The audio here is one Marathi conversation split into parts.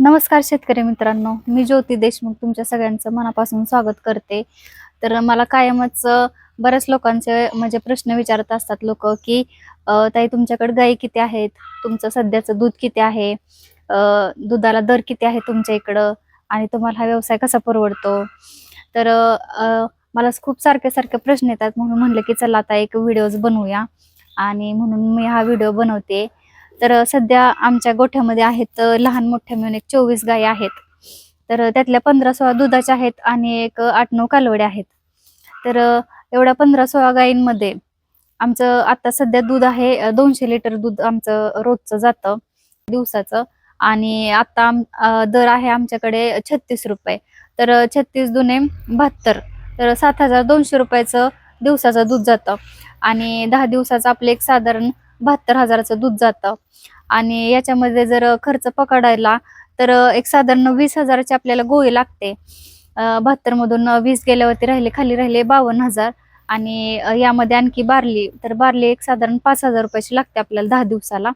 नमस्कार शेतकरी मित्रांनो, मी ज्योती देशमुख तुमच्या सगळ्यांचं मनापासून स्वागत करते. तर मला कायमच बऱ्याच लोकांचे म्हणजे प्रश्न विचारत असतात लोक, की ताई तुमच्याकडे गायी किती आहेत? तुमचं सध्याचं दूध किती आहे? दुधाला दर किती आहे तुमच्या इकडं? आणि तुम्हाला हा व्यवसाय कसा परवडतो? तर मला खूप सारखे सारखे प्रश्न येतात, म्हणून म्हणलं की चला आता एक व्हिडिओज बनवूया, आणि म्हणून मी हा व्हिडिओ बनवते. तर सध्या आमच्या गोठ्यामध्ये आहेत लहान मोठ्या मिळून एक 24 गायी आहेत. तर त्यातल्या 15-16 दुधाच्या आहेत आणि एक 8-9 कालवड्या आहेत. तर एवढ्या 15-16 गायींमध्ये आमचं आता सध्या दूध आहे 200 लिटर दूध आमचं रोजचं जातं दिवसाचं. आणि आता दर आहे आमच्याकडे 36 रुपये. तर 36 दुने 72, तर 7,200 रुपयाचं दिवसाचं दूध जातं. आणि 10 दिवसाचं आपलं एक साधारण 72,000चं दूध जातं. आणि याच्यामध्ये जर खर्च पकडायला तर एक साधारण 20,000ची आपल्याला गोळी लागते. 72 मधून 20 गेल्यावरती खाली राहिले 52,000. आणि यामध्ये आणखी बार्ली, तर बार्ली एक साधारण 5,000 रुपयाची लागते आपल्याला 10 दिवसाला.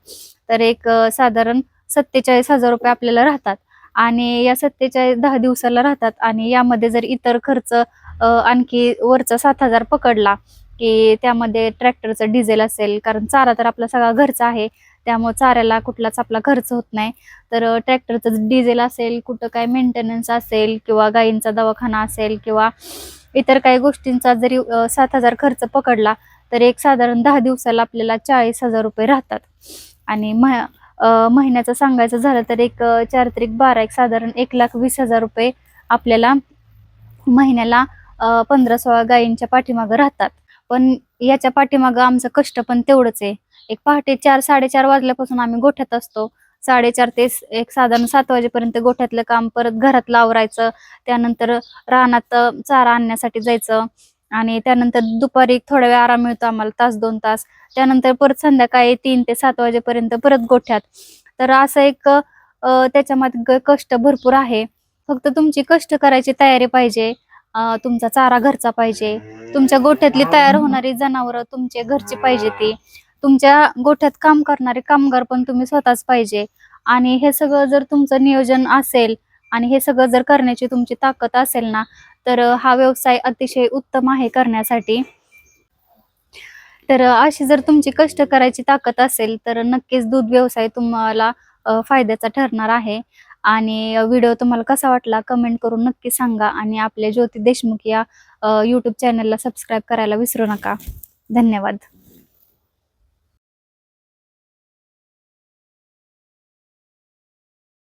तर एक साधारण 47,000 रुपये आपल्याला राहतात. आणि या 47 10 दिवसाला राहतात. आणि यामध्ये जर इतर खर्च आणखी वरचा 7,000 पकडला, की त्यामध्ये ट्रॅक्टरचं डिझेल असेल, कारण चारा तर आपला सगळा घरचा आहे, त्यामुळे चाऱ्याला कुठलाच आपला खर्च होत नाही. तर ट्रॅक्टरचं डिझेल असेल, कुठं काय मेंटेनन्स असेल, किंवा गायींचा दवाखाना असेल, किंवा इतर काही गोष्टींचा जरी 7,000 खर्च पकडला, तर एक साधारण 10 दिवसाला आपल्याला 40,000 रुपये राहतात. आणि महिन्याचं सांगायचं झालं तर एक 4 त्रिक 12 एक साधारण 1,20,000 रुपये आपल्याला महिन्याला 15-16 गायींच्या पाठीमागं राहतात. पण याच्या पाठीमागं आमचं कष्ट पण तेवढंच आहे. एक पहाटे 4-4:30 वाजल्यापासून आम्ही गोठ्यात असतो. 4:30 ते एक साधारण 7 वाजेपर्यंत गोठ्यातलं काम, परत घरातलं आवरायचं, त्यानंतर रानात चारा आणण्यासाठी जायचं, आणि त्यानंतर दुपारी थोडा वेळ आराम मिळतो आम्हाला, 1-2 तास. त्यानंतर परत संध्याकाळी 3 ते 7 वाजेपर्यंत परत गोठ्यात. तर असं एक त्याच्यामध्ये कष्ट भरपूर आहे. फक्त तुमची कष्ट करायची तयारी पाहिजे. तुमचा चारा घरचा पाहिजे. तुमच्या गोठ्यातली तयार होणारी जनावरं तुमचे घरची पाहिजे ती. तुमच्या गोठ्यात काम करणारे कामगार पण तुम्ही स्वतःच पाहिजे. आणि हे सगळं जर तुमचं नियोजन असेल, आणि हे सगळं जर करण्याची तुमची ताकद असेल ना, तर हा व्यवसाय अतिशय उत्तम आहे करण्यासाठी. तर अशी जर तुमची कष्ट करायची ताकद असेल, तर नक्कीच दूध व्यवसाय तुम्हाला फायद्याचा ठरणार आहे. आणि व्हिडिओ तुम्हाला कसा वाटला कमेंट करून नक्की सांगा. आणि आपल्या ज्योती देशमुख या यूट्यूब चॅनलला सबस्क्राईब करायला विसरू नका. धन्यवाद.